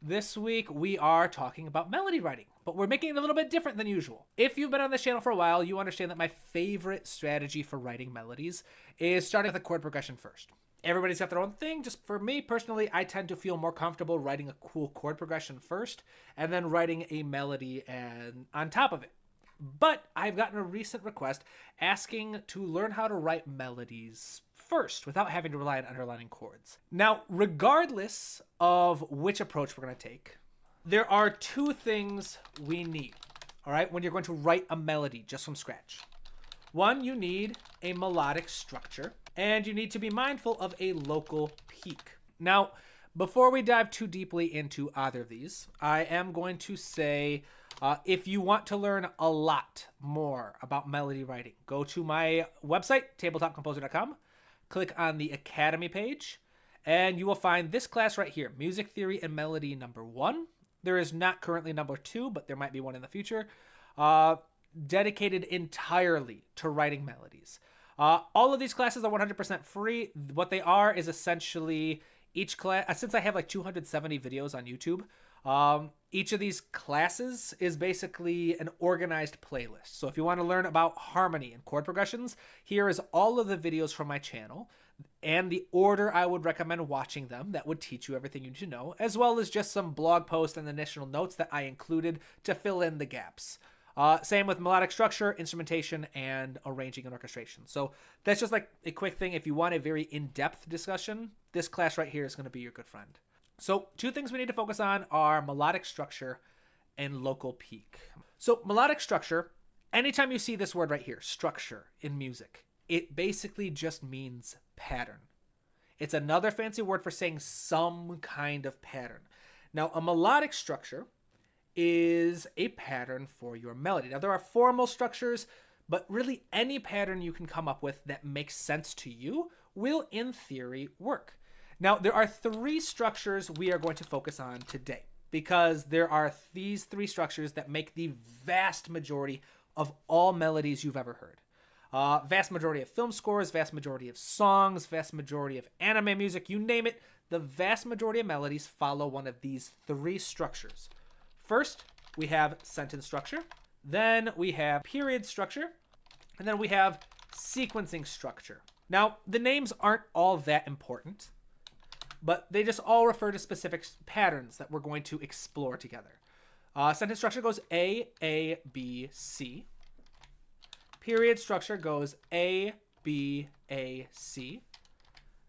This week we are talking about melody writing, but we're making it a little bit different than usual. If you've been on this channel for a while, you understand that my favorite strategy for writing melodies is starting with a chord progression first. Everybody's got their own thing. Just for me personally, I tend to feel more comfortable writing a cool chord progression first and then writing a melody and on top of it. But I've gotten a recent request asking to learn how to write melodies first without having to rely on underlining chords. Now, regardless of which approach we're going to take, there are two things we need, all right, when you're going to write a melody just from scratch. One, you need a melodic structure, and you need to be mindful of a local peak. Now, before we dive too deeply into either of these, I am going to say, if you want to learn a lot more about melody writing, go to my website, tabletopcomposer.com. Click on the Academy page, and you will find this class right here, Music Theory and Melody number 1. There is not currently number 2, but there might be one in the future, dedicated entirely to writing melodies. All of these classes are 100% free. What they are is essentially each class, since I have like 270 videos on YouTube, each of these classes is basically an organized playlist. So if you want to learn about harmony and chord progressions, here is all of the videos from my channel and the order I would recommend watching them that would teach you everything you need to know, as well as just some blog posts and initial notes that I included to fill in the gaps. Same with melodic structure, instrumentation, and arranging and orchestration. So that's just like a quick thing. If you want a very in-depth discussion, this class right here is going to be your good friend. So two things we need to focus on are melodic structure and local peak. So melodic structure, anytime you see this word right here, structure in music, it basically just means pattern. It's another fancy word for saying some kind of pattern. Now, a melodic structure is a pattern for your melody. Now, there are formal structures, but really any pattern you can come up with that makes sense to you will, in theory, work. Now, there are 3 structures we are going to focus on today because there are these 3 structures that make the vast majority of all melodies you've ever heard. Vast majority of film scores, vast majority of songs, vast majority of anime music, you name it, the vast majority of melodies follow one of these 3 structures. First, we have sentence structure, then we have period structure, and then we have sequencing structure. Now, the names aren't all that important, but they just all refer to specific patterns that we're going to explore together. Sentence structure goes A, B, C. Period structure goes A, B, A, C.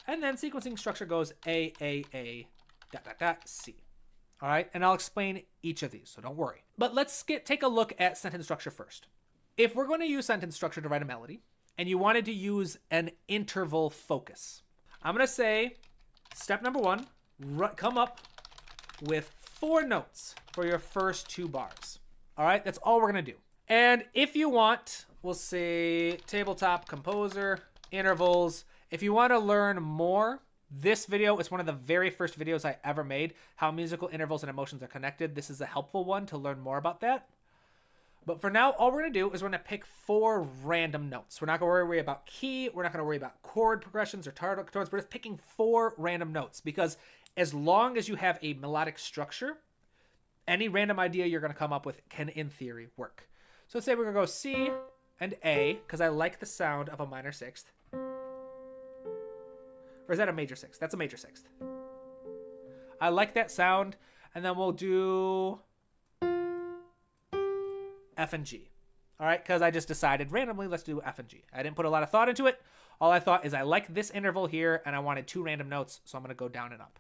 And then sequencing structure goes A, C. All right, and I'll explain each of these, so don't worry. But let's take a look at sentence structure first. If we're going to use sentence structure to write a melody, and you wanted to use an interval focus, I'm going to say, step number 1, come up with 4 notes for your first 2 bars. All right, that's all we're going to do. And if you want, we'll say tabletop composer, intervals. If you want to learn more, this video is one of the very first videos I ever made, how musical intervals and emotions are connected. This is a helpful one to learn more about that. But for now, all we're going to do is we're going to pick 4 random notes. We're not going to worry about key. We're not going to worry about chord progressions or tones. We're just picking 4 random notes because as long as you have a melodic structure, any random idea you're going to come up with can, in theory, work. So let's say we're going to go C and A because I like the sound of a minor 6th. Or is that a major 6th? That's a major 6th. I like that sound. And then we'll do F and G. All right, because I just decided randomly, let's do F and G. I didn't put a lot of thought into it. All I thought is I like this interval here, and I wanted 2 random notes, so I'm going to go down and up.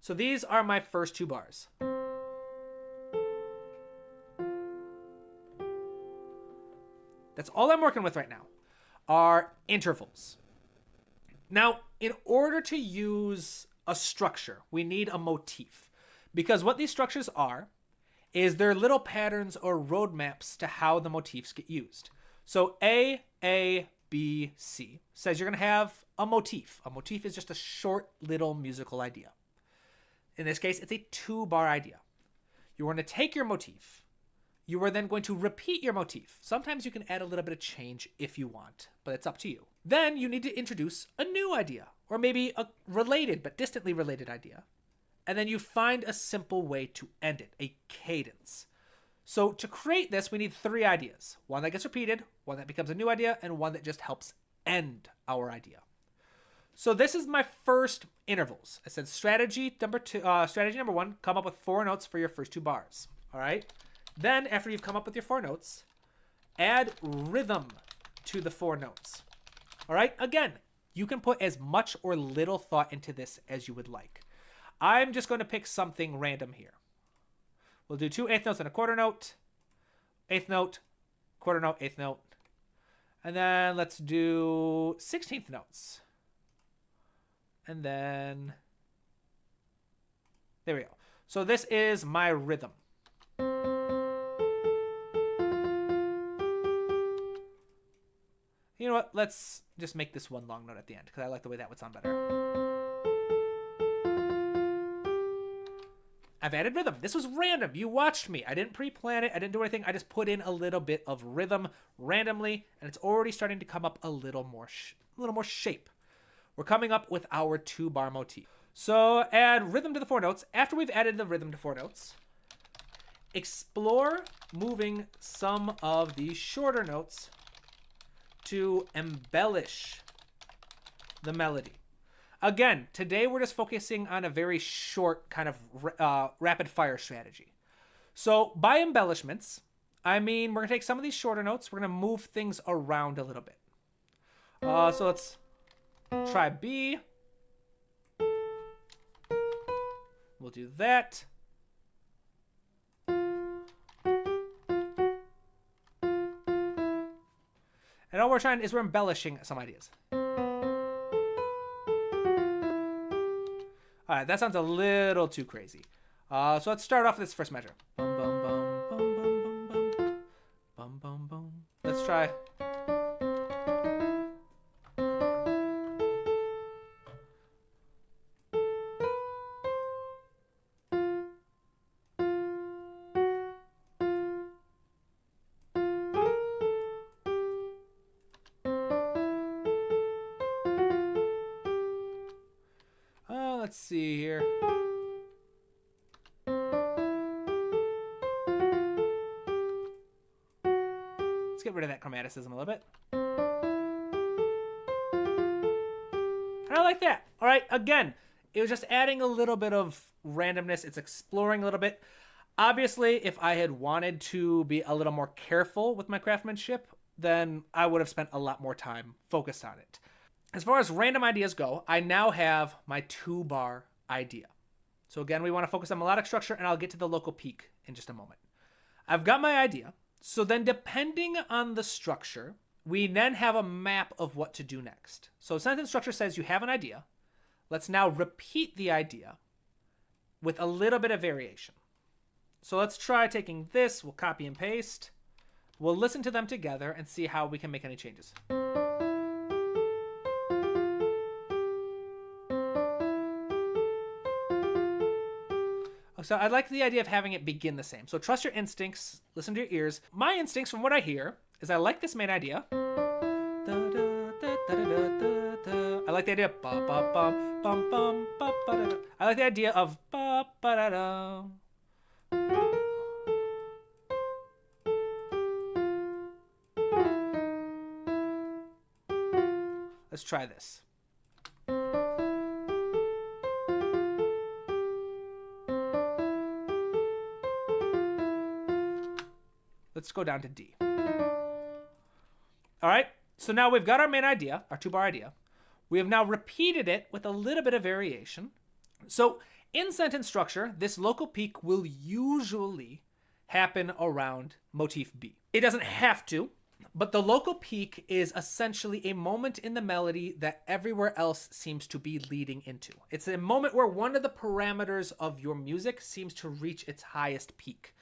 So these are my first 2 bars. That's all I'm working with right now, are intervals. Now, in order to use a structure, we need a motif. Because what these structures are is they're little patterns or roadmaps to how the motifs get used. So A, B, C says you're going to have a motif. A motif is just a short little musical idea. In this case, it's a 2-bar idea. You're going to take your motif. You are then going to repeat your motif. Sometimes you can add a little bit of change if you want, but it's up to you. Then you need to introduce a new idea, or maybe a related but distantly related idea. and then you find a simple way to end it, a cadence. So to create this, we need 3 ideas. One that gets repeated, one that becomes a new idea, and one that just helps end our idea. So this is my first intervals. I said strategy number 1, come up with 4 notes for your first 2 bars. All right. Then after you've come up with your 4 notes, add rhythm to the 4 notes. All right. Again, you can put as much or little thought into this as you would like. I'm just going to pick something random here. We'll do 2 eighth notes and a quarter note, eighth note, quarter note, eighth note. And then let's do 16th notes. And then, there we go. So this is my rhythm. You know what? Let's just make this one long note at the end because I like the way that would sound better. I've added rhythm. This was random. You watched me. I didn't pre-plan it. I didn't do anything. I just put in a little bit of rhythm randomly, and it's already starting to come up a little more shape. We're coming up with our 2-bar motif. So add rhythm to the 4 notes. After we've added the rhythm to 4 notes, explore moving some of the shorter notes to embellish the melody. Again, today we're just focusing on a very short kind of rapid fire strategy. So by embellishments, I mean we're going to take some of these shorter notes. We're going to move things around a little bit. So let's try B. We'll do that. And all we're trying is we're embellishing some ideas. All right, that sounds a little too crazy. So let's start off with this first measure. Bum, bum, bum, bum, bum, bum, bum. Bum, bum, bum. Let's try. Let's see here. Let's get rid of that chromaticism a little bit. And I like that. All right, again, it was just adding a little bit of randomness. It's exploring a little bit. Obviously, if I had wanted to be a little more careful with my craftsmanship, then I would have spent a lot more time focused on it. As far as random ideas go, I now have my 2-bar idea. So again, we want to focus on melodic structure, and I'll get to the local peak in just a moment. I've got my idea. So then depending on the structure, we then have a map of what to do next. So sentence structure says you have an idea. Let's now repeat the idea with a little bit of variation. So let's try taking this. We'll copy and paste. We'll listen to them together and see how we can make any changes. So I like the idea of having it begin the same. So trust your instincts, listen to your ears. My instincts from what I hear is I like this main idea. I like the idea of ba ba bum bum bum ba ba da da. I like the idea of ba ba da da. Let's try this. Let's go down to D. All right, so now we've got our main idea, our 2-bar idea. We have now repeated it with a little bit of variation. So in sentence structure, this local peak will usually happen around motif B. It doesn't have to, but the local peak is essentially a moment in the melody that everywhere else seems to be leading into. It's a moment where one of the parameters of your music seems to reach its highest peak.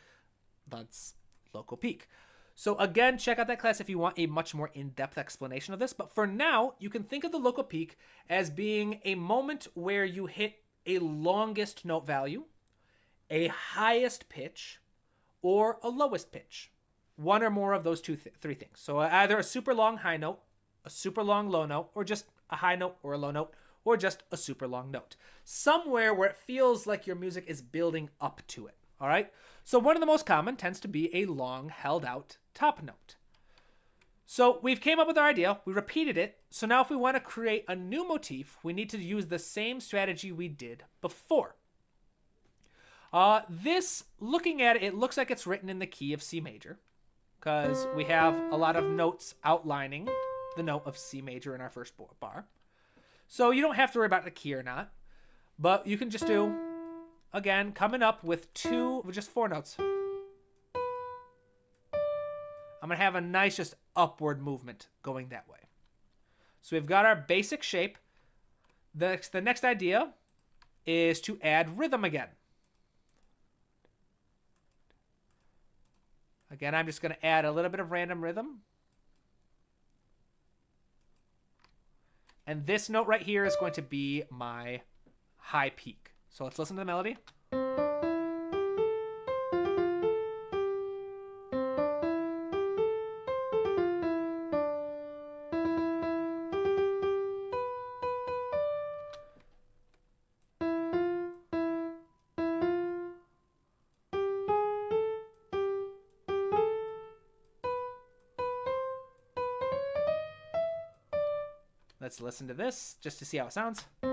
That's local peak. So again, check out that class if you want a much more in-depth explanation of this. But for now, you can think of the local peak as being a moment where you hit a longest note value, a highest pitch, or a lowest pitch. One or more of those three things. So either a super long high note, a super long low note, or just a high note or a low note, or just a super long note. Somewhere where it feels like your music is building up to it, all right? So one of the most common tends to be a long held out top note. So we've came up with our idea, we repeated it, so now if we want to create a new motif, we need to use the same strategy we did before. This, looking at it, it looks like it's written in the key of C major, because we have a lot of notes outlining the note of C major in our first bar. So you don't have to worry about the key or not, but you can just do, again, coming up with just 4 notes. I'm going to have a nice just upward movement going that way. So we've got our basic shape. The next idea is to add rhythm again. Again, I'm just going to add a little bit of random rhythm. And this note right here is going to be my high peak. So let's listen to the melody. Let's listen to this just to see how it sounds. All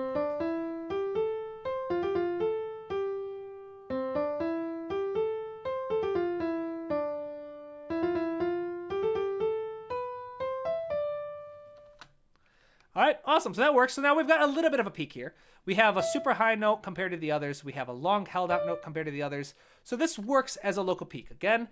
right, awesome. So that works. So now we've got a little bit of a peak here. We have a super high note compared to the others. We have a long held out note compared to the others. So this works as a local peak. Again,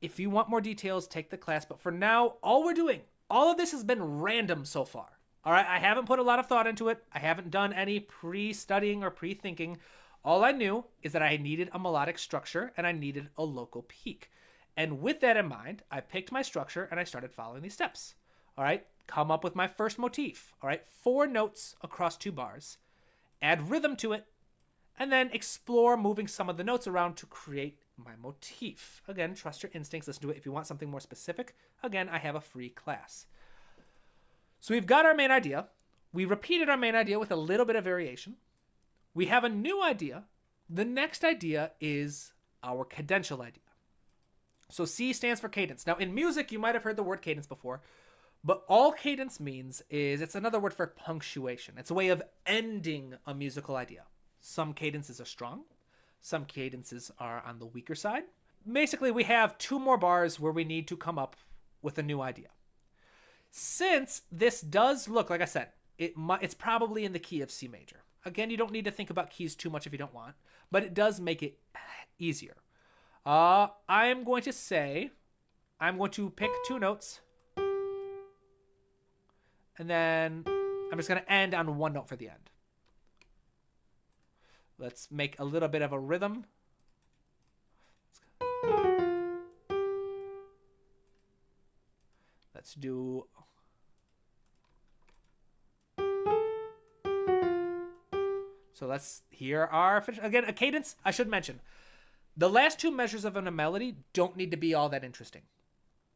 if you want more details, take the class. But for now, all of this has been random so far. All right, I haven't put a lot of thought into it. I haven't done any pre-studying or pre-thinking. All I knew is that I needed a melodic structure and I needed a local peak. And with that in mind, I picked my structure and I started following these steps. All right, come up with my first motif. All right, 4 notes across 2 bars. Add rhythm to it, and then explore moving some of the notes around to create my motif. Again, trust your instincts. Listen to it. If you want something more specific, again, I have a free class. So we've got our main idea. We repeated our main idea with a little bit of variation. We have a new idea. The next idea is our cadential idea. So C stands for cadence. Now in music, you might have heard the word cadence before, but all cadence means is it's another word for punctuation. It's a way of ending a musical idea. Some cadences are strong. Some cadences are on the weaker side. Basically, we have 2 more bars where we need to come up with a new idea. Since this does look, like I said, it's probably in the key of C major. Again, you don't need to think about keys too much if you don't want, but it does make it easier. I'm going to pick 2 notes, and then I'm just going to end on 1 note for the end. Let's make a little bit of a rhythm. Let's do... So let's hear our... Again, a cadence, I should mention. The last 2 measures of a melody don't need to be all that interesting.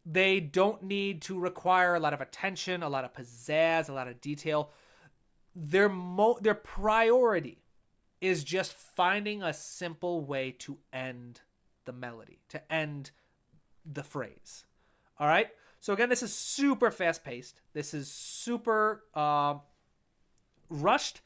They don't need to require a lot of attention, a lot of pizzazz, a lot of detail. Their priority is just finding a simple way to end the melody, to end the phrase. All right? So again, this is super fast-paced. This is super rushed.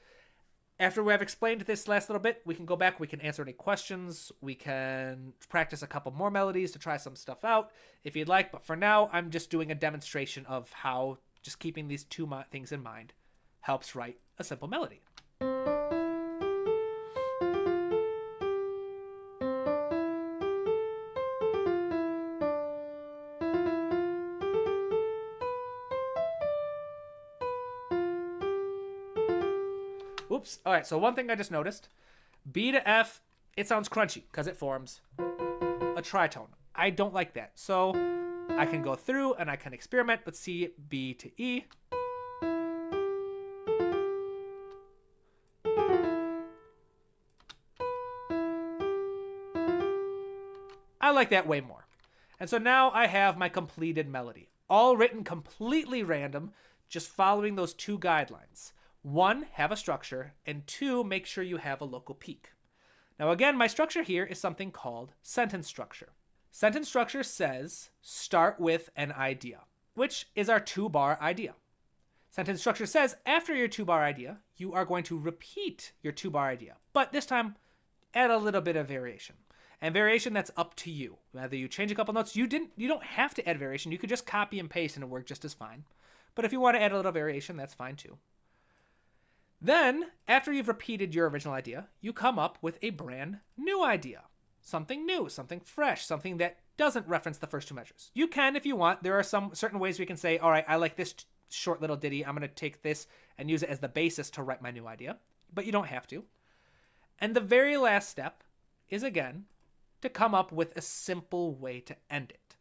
After we have explained this last little bit, we can go back, we can answer any questions, we can practice a couple more melodies to try some stuff out if you'd like. But for now, I'm just doing a demonstration of how just keeping these 2 things in mind helps write a simple melody. Oops. All right, so one thing I just noticed. B to F, it sounds crunchy because it forms a tritone. I don't like that. So I can go through and I can experiment with C, B to E. I like that way more. And so now I have my completed melody, all written completely random, just following those 2 guidelines. 1, have a structure, and 2, make sure you have a local peak. Now again, my structure here is something called sentence structure. Sentence structure says start with an idea, which is our 2-bar idea. Sentence structure says after your 2-bar idea, you are going to repeat your 2-bar idea, but this time add a little bit of variation. And variation, that's up to you. Whether you change a couple notes, you don't have to add variation. You could just copy and paste and it work just as fine. But if you want to add a little variation, that's fine too. Then, after you've repeated your original idea, you come up with a brand new idea. Something new, something fresh, something that doesn't reference the first 2 measures. You can if you want. There are some certain ways we can say, all right, I like this short little ditty. I'm going to take this and use it as the basis to write my new idea. But you don't have to. And the very last step is, again, to come up with a simple way to end it.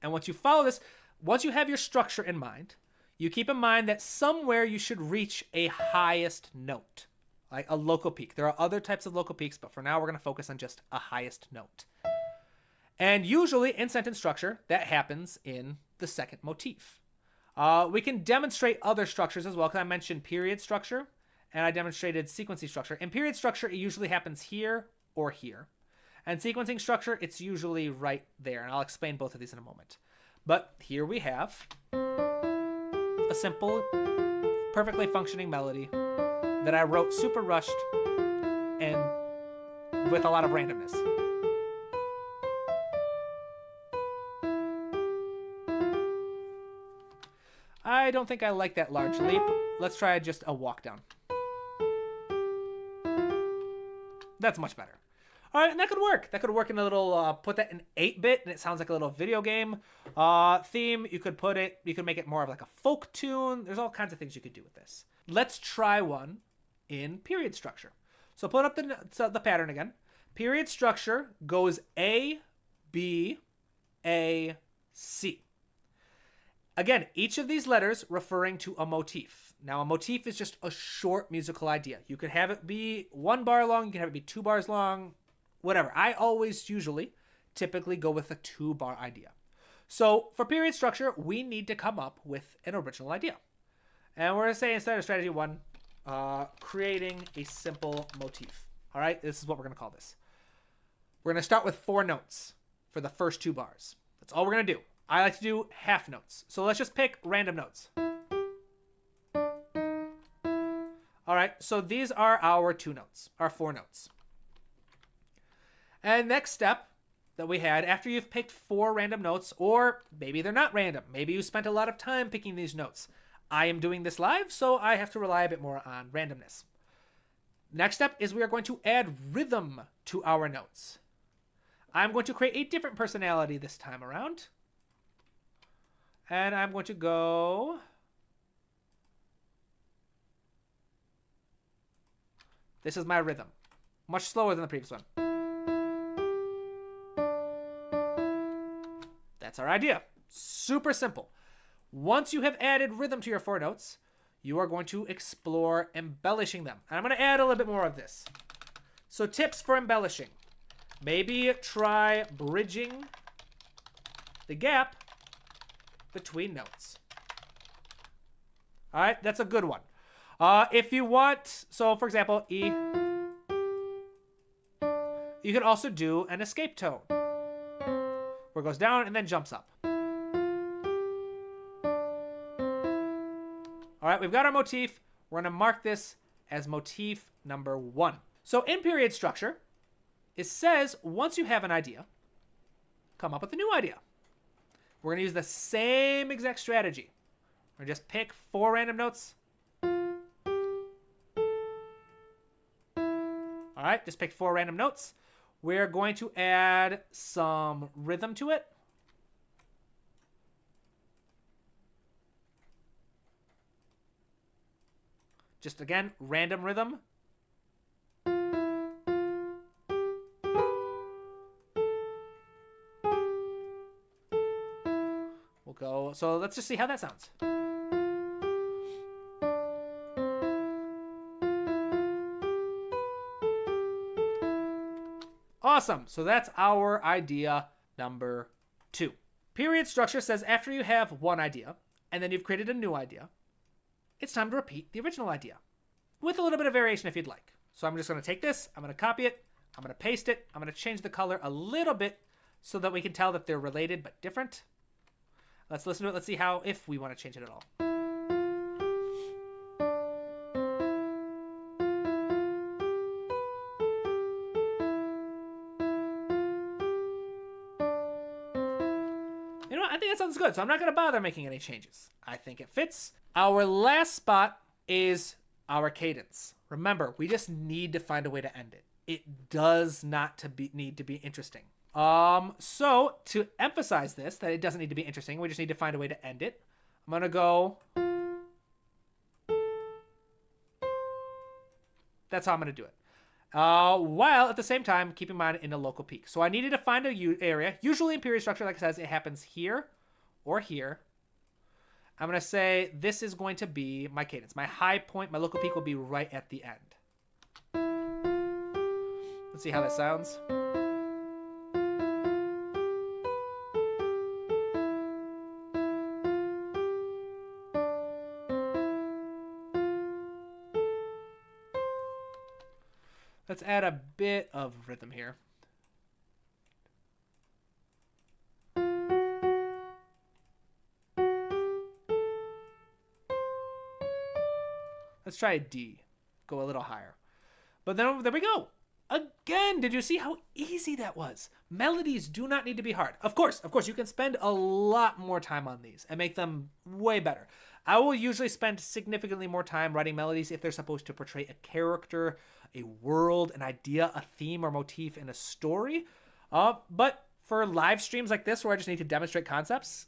And once you follow this, once you have your structure in mind, you keep in mind that somewhere you should reach a highest note, like a local peak. There are other types of local peaks, but for now we're going to focus on just a highest note. And usually in sentence structure, that happens in the second motif. We can demonstrate other structures as well, because I mentioned period structure, and I demonstrated sequencing structure. In period structure, it usually happens here or here. And sequencing structure, it's usually right there. And I'll explain both of these in a moment. But here we have a simple, perfectly functioning melody that I wrote super rushed and with a lot of randomness. I don't think I like that large leap. Let's try just a walk down. That's much better. All right, and that could work. That could work in a little, put that in 8-bit, and it sounds like a little video game theme. You could make it more of like a folk tune. There's all kinds of things you could do with this. Let's try one in period structure. So put up the pattern again. Period structure goes A, B, A, C. Again, each of these letters referring to a motif. Now, a motif is just a short musical idea. You could have it be 1 bar long. You can have it be 2 bars long. Whatever. I always typically go with a 2-bar idea. So for period structure, we need to come up with an original idea. And we're going to say instead of strategy 1, creating a simple motif. All right, this is what we're going to call this. We're going to start with 4 notes for the first 2 bars. That's all we're going to do. I like to do half notes. So let's just pick random notes. All right, so these are our 2 notes, our 4 notes. And next step that we had, after you've picked 4 random notes, or maybe they're not random, maybe you spent a lot of time picking these notes. I am doing this live, so I have to rely a bit more on randomness. Next step is we are going to add rhythm to our notes. I'm going to create a different personality this time around. And I'm going to go... This is my rhythm. Much slower than the previous one. That's our idea. Super simple. Once you have added rhythm to your 4 notes, you are going to explore embellishing them. And I'm going to add a little bit more of this. So tips for embellishing. Maybe try bridging the gap between notes. All right, that's a good one. If you want, so for example, E, you could also do an escape tone, where it goes down and then jumps up. All right, we've got our motif. We're going to mark this as motif number 1. So in period structure, it says once you have an idea, come up with a new idea. We're going to use the same exact strategy. We're going to just pick 4 random notes. All right, just pick 4 random notes. We're going to add some rhythm to it. Just again, random rhythm. We'll go, so let's just see how that sounds. Awesome. So that's our idea number 2. Period structure says after you have one idea and then you've created a new idea, it's time to repeat the original idea with a little bit of variation if you'd like. So I'm just going to take this, I'm going to copy it, I'm going to paste it, I'm going to change the color a little bit so that we can tell that they're related but different. Let's listen to it. Let's see if we want to change it at all. You know what? I think that sounds good, so I'm not going to bother making any changes. I think it fits. Our last spot is our cadence. Remember, we just need to find a way to end it. It does not need to be interesting. So to emphasize this, that it doesn't need to be interesting, we just need to find a way to end it. I'm going to go. That's how I'm going to do it. While at the same time, keeping mine in a local peak. So I needed to find a area, usually in period structure, like it says, it happens here or here. I'm going to say this is going to be my cadence. My high point, my local peak will be right at the end. Let's see how that sounds. Let's add a bit of rhythm here. Let's try a D. Go a little higher. But then there we go. Again, did you see how easy that was? Melodies do not need to be hard. Of course, you can spend a lot more time on these and make them way better. I will usually spend significantly more time writing melodies if they're supposed to portray a character, a world, an idea, a theme or motif in a story. But for live streams like this where I just need to demonstrate concepts,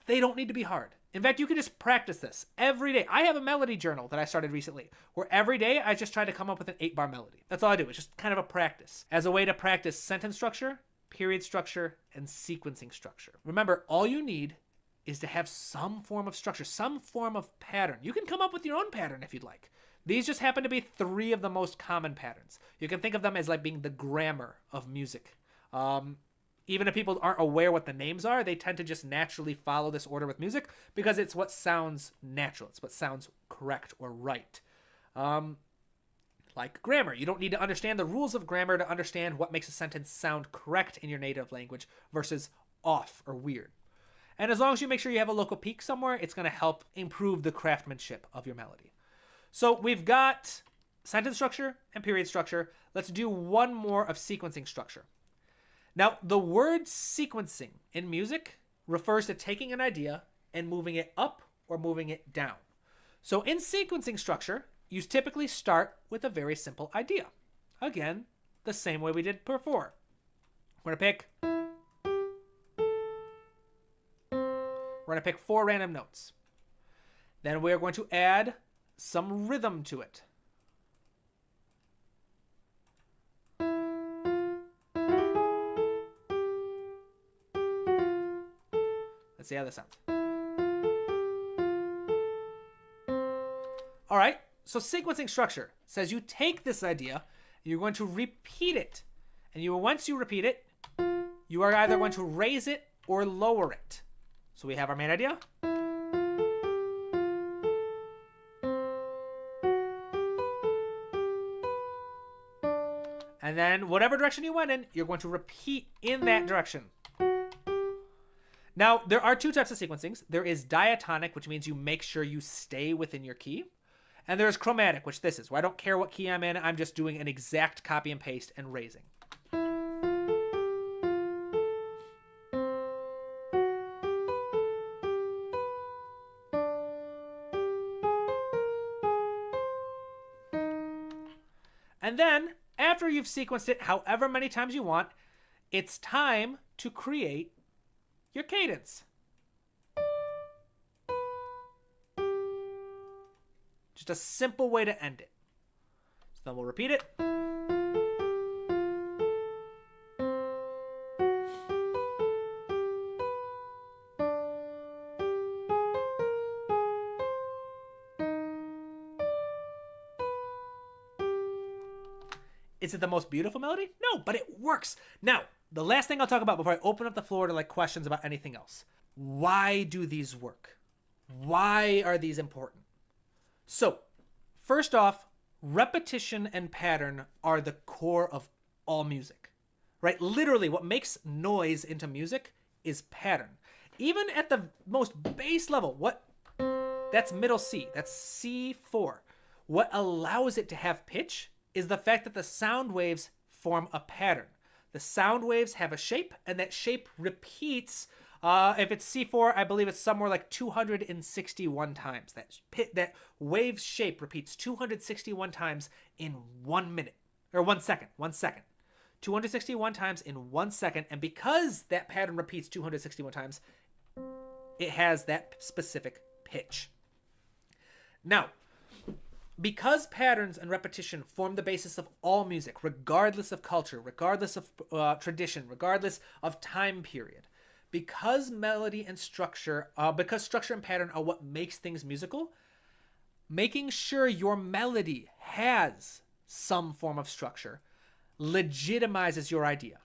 they don't need to be hard. In fact, you can just practice this every day. I have a melody journal that I started recently where every day I just try to come up with an 8-bar melody. That's all I do. It's just kind of a practice as a way to practice sentence structure, period structure, and sequencing structure. Remember, all you need is to have some form of structure, some form of pattern. You can come up with your own pattern if you'd like. These just happen to be 3 of the most common patterns. You can think of them as like being the grammar of music. Even if people aren't aware what the names are, they tend to just naturally follow this order with music because it's what sounds natural. It's what sounds correct or right. Like grammar. You don't need to understand the rules of grammar to understand what makes a sentence sound correct in your native language versus off or weird. And as long as you make sure you have a local peak somewhere, it's going to help improve the craftsmanship of your melody. So we've got sentence structure and period structure. Let's do one more of sequencing structure. Now, the word sequencing in music refers to taking an idea and moving it up or moving it down. So in sequencing structure, you typically start with a very simple idea. Again, the same way we did before. We're going to pick 4 random notes. Then we're going to add some rhythm to it. Let's see how this sounds. All right, so sequencing structure says you take this idea, you're going to repeat it. And once you repeat it, you are either going to raise it or lower it. So we have our main idea. And then whatever direction you went in, you're going to repeat in that direction. Now, there are 2 types of sequencings. There is diatonic, which means you make sure you stay within your key. And there's chromatic, which this is, where I don't care what key I'm in, I'm just doing an exact copy and paste and raising. And then, after you've sequenced it however many times you want, it's time to create your cadence. Just a simple way to end it. So then we'll repeat it. Is it the most beautiful melody? No, but it works. Now, the last thing I'll talk about before I open up the floor to questions about anything else. Why do these work? Why are these important? So, first off, repetition and pattern are the core of all music, right? Literally, what makes noise into music is pattern. Even at the most base level, that's middle C, that's C4. What allows it to have pitch is the fact that the sound waves form a pattern. The sound waves have a shape, and that shape repeats. If it's C4, I believe it's somewhere like 261 times. That wave shape repeats 261 times in 1 minute, or 1 second. 261 times in 1 second, and because that pattern repeats 261 times, it has that specific pitch. Now, because patterns and repetition form the basis of all music, regardless of culture, regardless of tradition, regardless of time period, because melody and structure, because structure and pattern are what makes things musical, making sure your melody has some form of structure legitimizes your idea.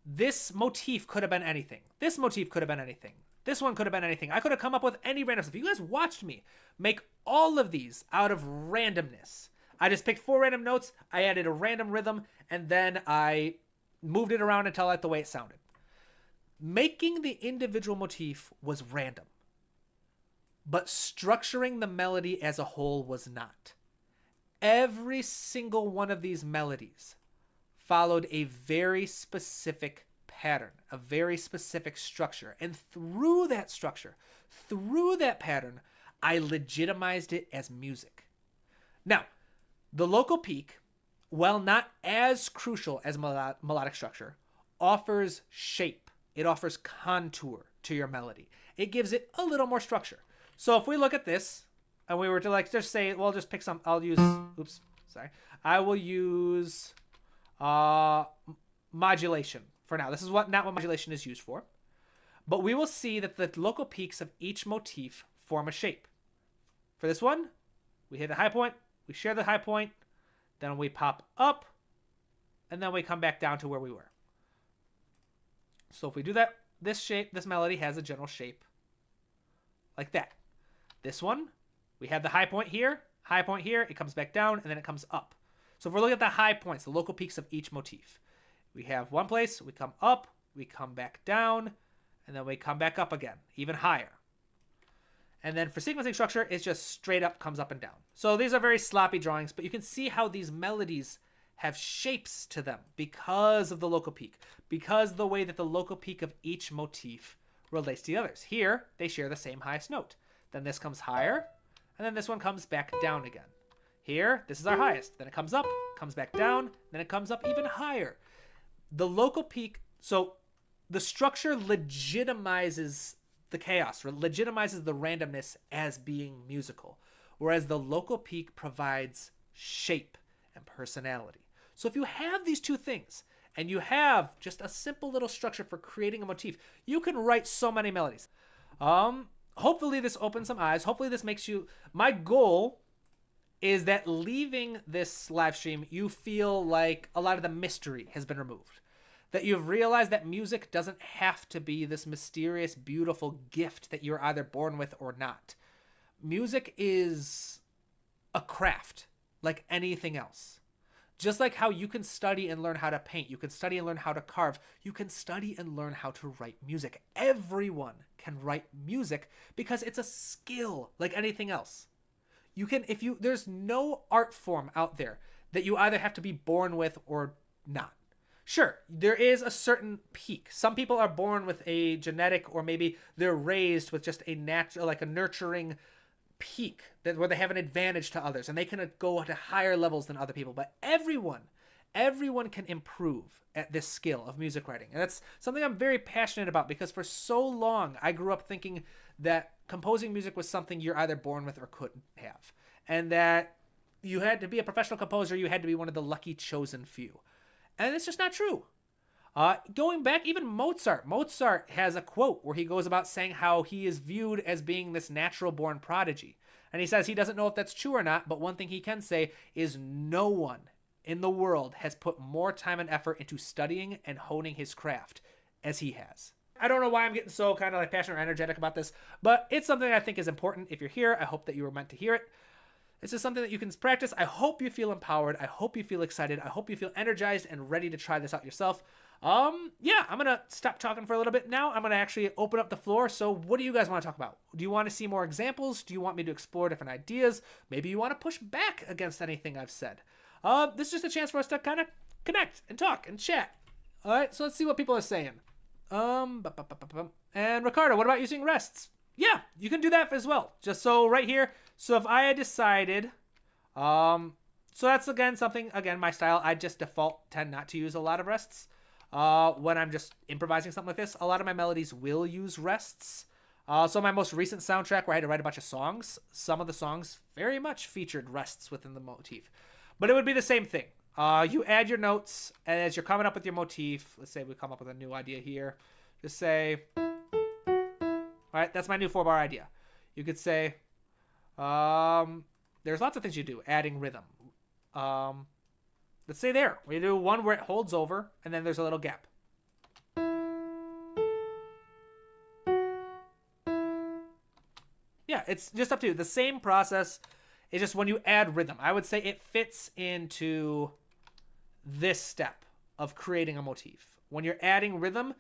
This motif could have been anything. This motif could have been anything. This one could have been anything. I could have come up with any random stuff. You guys watched me make all of these out of randomness. I just picked 4 random notes, I added a random rhythm, and then I moved it around until I liked the way it sounded. Making the individual motif was random, but structuring the melody as a whole was not. Every single one of these melodies followed a very specific pattern, a very specific structure. And through that structure, through that pattern, I legitimized it as music. Now, the local peak, while not as crucial as melodic structure, offers shape. It offers contour to your melody. It gives it a little more structure. So if we look at this, and we were to like just say, well, just pick some, I'll use, I will use modulation for now. This is not what modulation is used for. But we will see that the local peaks of each motif form a shape. For this one, we hit a high point, we share the high point, then we pop up, and then we come back down to where we were. So if we do that, this melody has a general shape like that. This one, we have the high point here, it comes back down, and then it comes up. So if we're looking at the high points, the local peaks of each motif, we have one place, we come up, we come back down, and then we come back up again, even higher. And then for sequencing structure, it's just straight up comes up and down. So these are very sloppy drawings, but you can see how these melodies have shapes to them because of the local peak, because of the way that the local peak of each motif relates to the others. Here, they share the same highest note. Then this comes higher, and then this one comes back down again. Here, this is our highest. Then it comes up, comes back down, then it comes up even higher. The local peak, so the structure legitimizes the chaos, or legitimizes the randomness as being musical, whereas the local peak provides shape and personality. So if you have these two things, and you have just a simple little structure for creating a motif, you can write so many melodies. Hopefully this opens some eyes. Hopefully this makes you... My goal is that leaving this live stream, you feel like a lot of the mystery has been removed. That you've realized that music doesn't have to be this mysterious, beautiful gift that you're either born with or not. Music is a craft like anything else. Just like how you can study and learn how to paint, you can study and learn how to carve, you can study and learn how to write music. Everyone can write music because it's a skill like anything else. There's no art form out there that you either have to be born with or not. Sure, there is a certain peak. Some people are born with a genetic, or maybe they're raised with just a natural, like a nurturing peak where they have an advantage to others and they can go to higher levels than other people. But everyone can improve at this skill of music writing. And that's something I'm very passionate about, because for so long I grew up thinking that composing music was something you're either born with or couldn't have. And that you had to be a professional composer, you had to be one of the lucky chosen few. And it's just not true. Going back, even Mozart has a quote where he goes about saying how he is viewed as being this natural born prodigy. And he says he doesn't know if that's true or not, but one thing he can say is no one in the world has put more time and effort into studying and honing his craft as he has. I don't know why I'm getting so kind of like passionate or energetic about this, but it's something I think is important. If you're here, I hope that you were meant to hear it. This is something that you can practice. I hope you feel empowered. I hope you feel excited. I hope you feel energized and ready to try this out yourself. Yeah, I'm going to stop talking for a little bit now. I'm going to actually open up the floor. So what do you guys want to talk about? Do you want to see more examples? Do you want me to explore different ideas? Maybe you want to push back against anything I've said. This is just a chance for us to kind of connect and talk and chat. All right, so let's see what people are saying. And Ricardo, what about using rests? Yeah, you can do that as well. Just so right here. So if I had decided, so that's again my style. I just default tend not to use a lot of rests. When I'm just improvising something like this, a lot of my melodies will use rests. So my most recent soundtrack where I had to write a bunch of songs, some of the songs very much featured rests within the motif. But it would be the same thing. You add your notes, and as you're coming up with your motif, let's say we come up with a new idea here. Just say, all right, that's my new 4-bar idea. You could say, there's lots of things you do, adding rhythm. Let's say there, we do one where it holds over, and then there's a little gap. Yeah, it's just up to you. The same process. It's just when you add rhythm, I would say it fits into this step of creating a motif. When you're adding rhythm,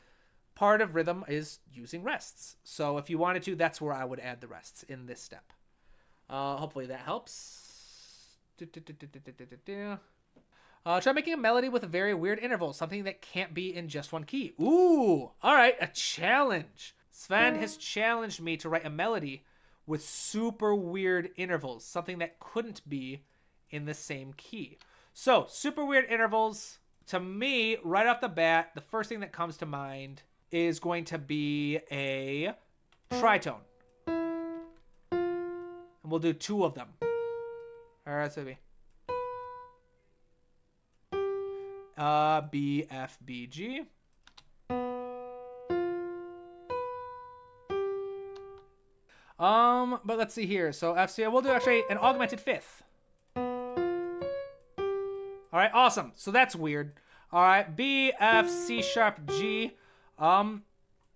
part of rhythm is using rests. So if you wanted to, that's where I would add the rests in this step. Hopefully that helps. Try making a melody with a very weird interval, something that can't be in just one key. Ooh, all right, a challenge. Sven has challenged me to write a melody with super weird intervals, something that couldn't be in the same key. So, super weird intervals, to me, right off the bat, the first thing that comes to mind is going to be a tritone. And we'll do 2 of them. All right, so B, F, B, G. But let's see here. So F, C, we'll do actually an augmented 5th. All right, awesome. So that's weird. All right, B, F, C sharp, G.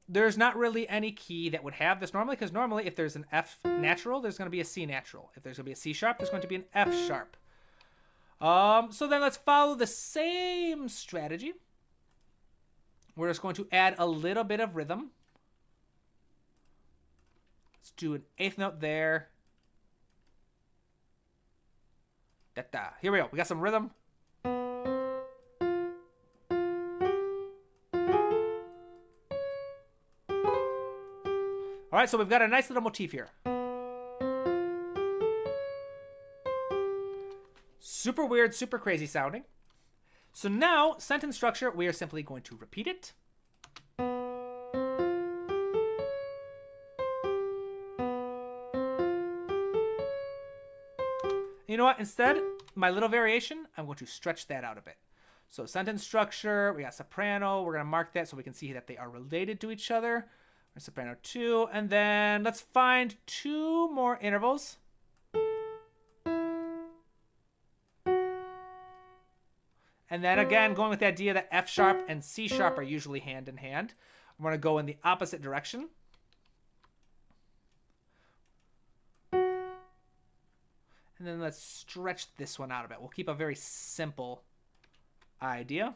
There's not really any key that would have this normally, because normally if there's an F natural, there's going to be a C natural. If there's going to be a C sharp, there's going to be an F sharp. So then let's follow the same strategy. We're just going to add a little bit of rhythm. Let's do an 8th note there. Da-da. Here we go. We got some rhythm. All right, so we've got a nice little motif here. Super weird, super crazy sounding. So now, sentence structure, we are simply going to repeat it. You know what? Instead, my little variation, I'm going to stretch that out a bit. So sentence structure, we got soprano. We're going to mark that so we can see that they are related to each other. Soprano 2. And then let's find 2 more intervals. And then again, going with the idea that F sharp and C sharp are usually hand in hand. I'm going to go in the opposite direction. And then let's stretch this one out a bit. We'll keep a very simple idea.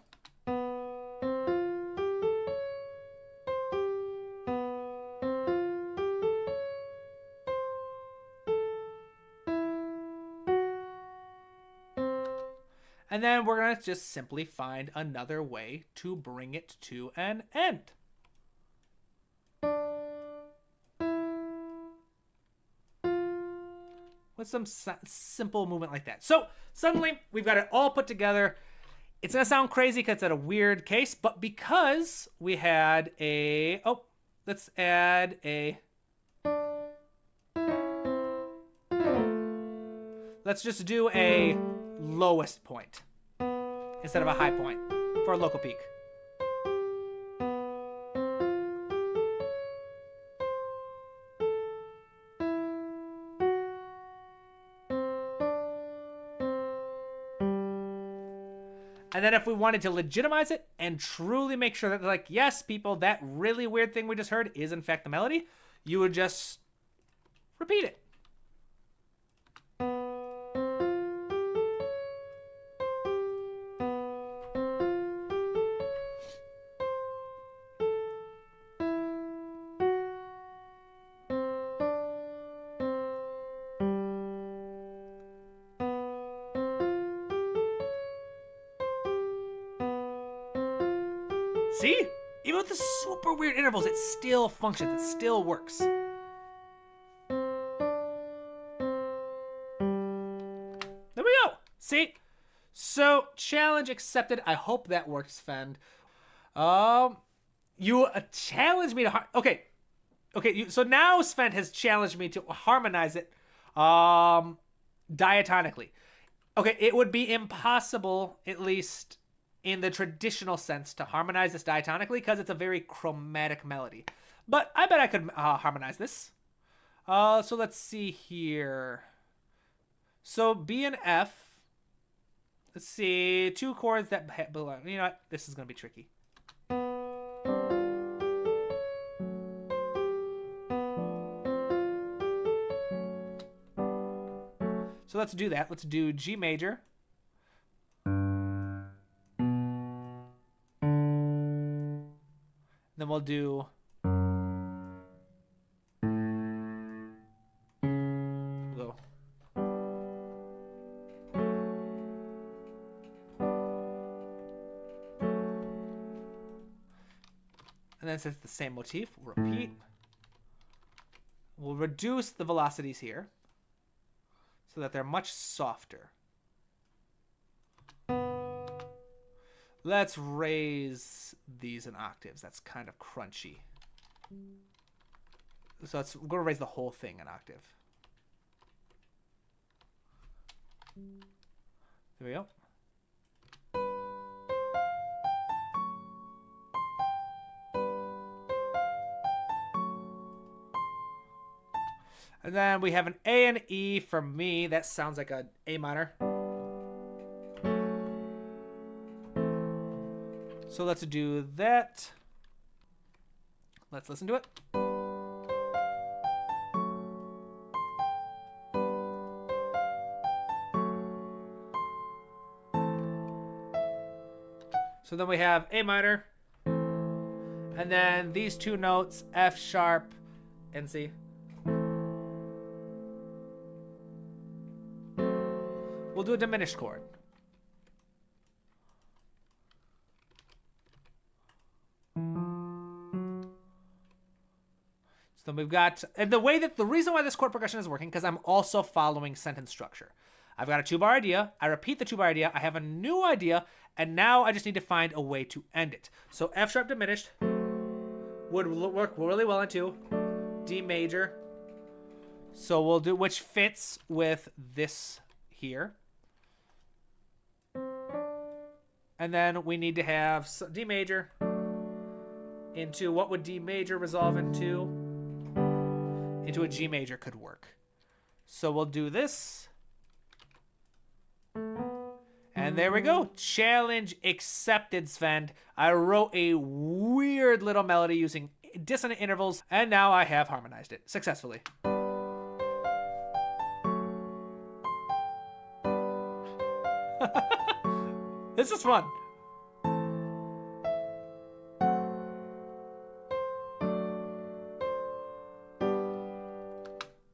And then we're going to just simply find another way to bring it to an end. With some simple movement like that. So suddenly we've got it all put together. It's going to sound crazy because it's at a weird case, but because we had a, let's add a, let's just do a lowest point instead of a high point for a local peak. And then if we wanted to legitimize it and truly make sure that, like, yes, people, that really weird thing we just heard is in fact the melody, you would just repeat it. See? Even with the super weird intervals, it still functions. It still works. There we go. See? So, challenge accepted. I hope that works, Sven. You challenged me to... Okay. So now Sven has challenged me to harmonize it diatonically. Okay, it would be impossible, at least in the traditional sense, to harmonize this diatonically because it's a very chromatic melody. But I bet I could harmonize this. So let's see here. So B and F. Let's see. 2 chords that belong. You know what? This is going to be tricky. So let's do that. Let's do G major. Then we'll do... Go. And then since it's the same motif, we'll repeat. We'll reduce the velocities here so that they're much softer. Let's raise these in octaves. That's kind of crunchy. So we're going to raise the whole thing an octave. There we go. And then we have an A and E for me. That sounds like an A minor. So let's do that. Let's listen to it. So then we have A minor. And then these 2 notes, F sharp and C. We'll do a diminished chord. So we've got, and the reason why this chord progression is working, because I'm also following sentence structure. I've got a 2-bar idea. I repeat the 2-bar idea. I have a new idea, and now I just need to find a way to end it. So F sharp diminished would work really well into D major. So we'll do, which fits with this here. And then we need to have D major into, what would D major resolve into? Into a G major could work. So we'll do this. And there we go. Challenge accepted, Sven. I wrote a weird little melody using dissonant intervals, and now I have harmonized it successfully. This is fun.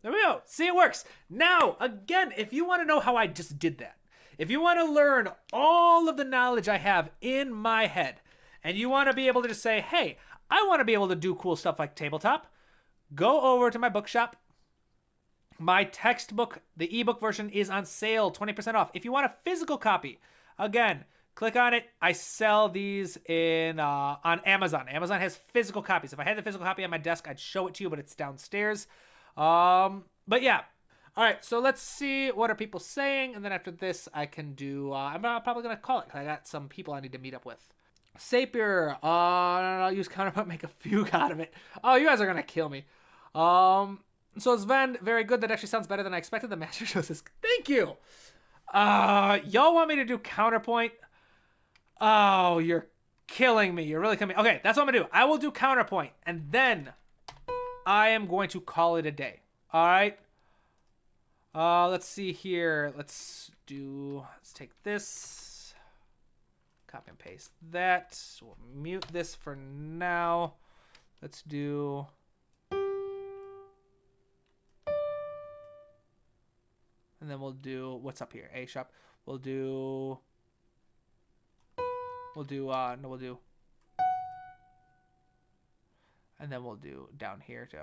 There we go. See, it works. Now, again, if you want to know how I just did that, if you want to learn all of the knowledge I have in my head, and you want to be able to just say, hey, I want to be able to do cool stuff like tabletop, go over to my bookshop. My textbook, the ebook version, is on sale, 20% off. If you want a physical copy, again, click on it. I sell these in on Amazon. Amazon has physical copies. If I had the physical copy on my desk, I'd show it to you, but it's downstairs. But yeah. All right, so let's see what are people saying, and then after this, I can do. I'm probably gonna call it. I got some people I need to meet up with. Sapir, I'll use counterpoint, make a fugue out of it. Oh, you guys are gonna kill me. So Sven, very good. That actually sounds better than I expected. The master shows this. Thank you. Y'all want me to do counterpoint? Oh, you're killing me. You're really killing me. Okay, that's what I'm gonna do. I will do counterpoint, and then I am going to call it a day. All right. Let's see here. Let's take this, copy and paste that. So we'll mute this for now. Let's do. And then we'll do, what's up here? A sharp. We'll do And then we'll do down here too.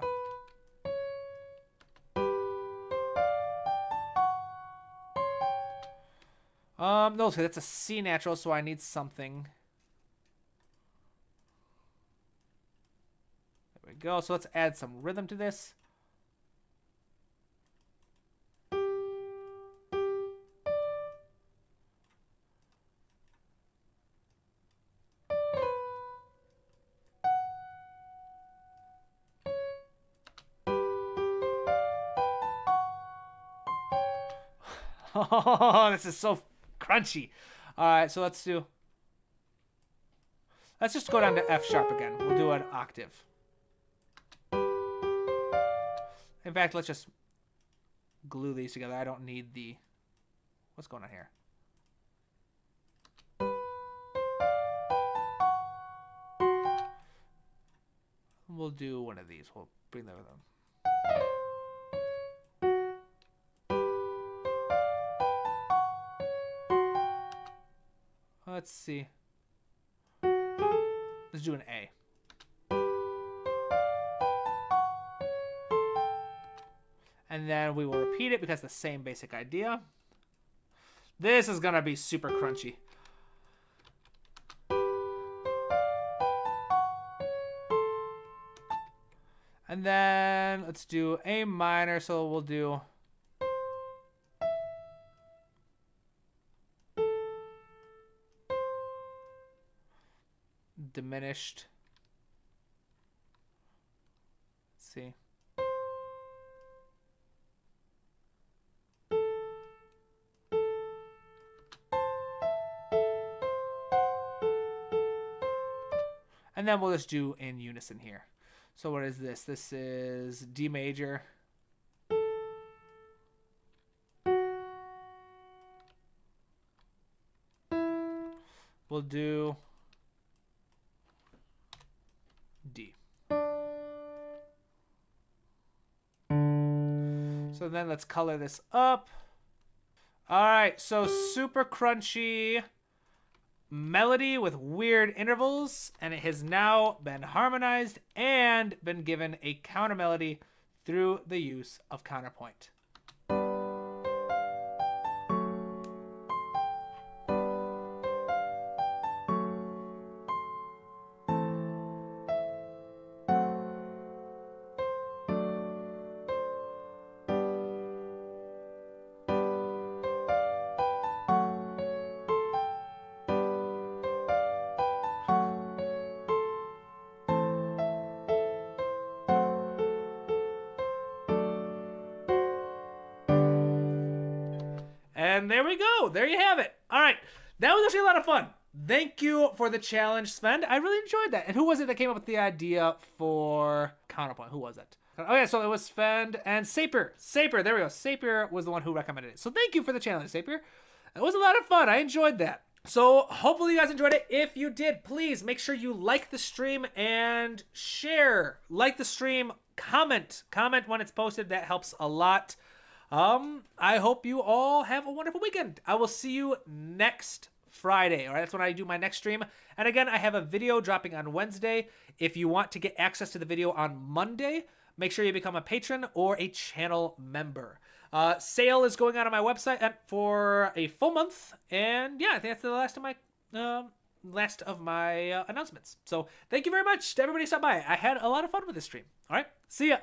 No, so that's a C natural, so I need something. There we go. So let's add some rhythm to this. Oh, this is so crunchy. All right, so let's just go down to F sharp again. We'll do an octave. In fact, let's just glue these together. I don't need the... What's going on here? We'll do one of these. We'll bring that with them. Let's see. Let's do an A. And then we will repeat it because the same basic idea. This is going to be super crunchy. And then let's do A minor. So we'll do... diminished. Let's see. And then we'll just do in unison here. So what is this? This is D major. We'll do D. So then let's color this up. All right, so super crunchy melody with weird intervals, and it has now been harmonized and been given a counter melody through the use of counterpoint. And there we go. There you have it. All right. That was actually a lot of fun. Thank you for the challenge, Sven. I really enjoyed that. And who was it that came up with the idea for counterpoint? Who was it? Oh, yeah. So it was Sven and Sapir. Sapir. There we go. Sapir was the one who recommended it. So thank you for the challenge, Sapir. It was a lot of fun. I enjoyed that. So hopefully you guys enjoyed it. If you did, please make sure you like the stream and share. Like the stream. Comment. Comment when it's posted. That helps a lot. I hope you all have a wonderful weekend. I will see you next Friday. All right, that's when I do my next stream. And again, I have a video dropping on Wednesday. If you want to get access to the video on Monday, make sure you become a patron or a channel member. Sale is going on my website for a full month. And yeah, I think that's the last of my announcements. So thank you very much to everybody who stopped by. I had a lot of fun with this stream. All right, see ya.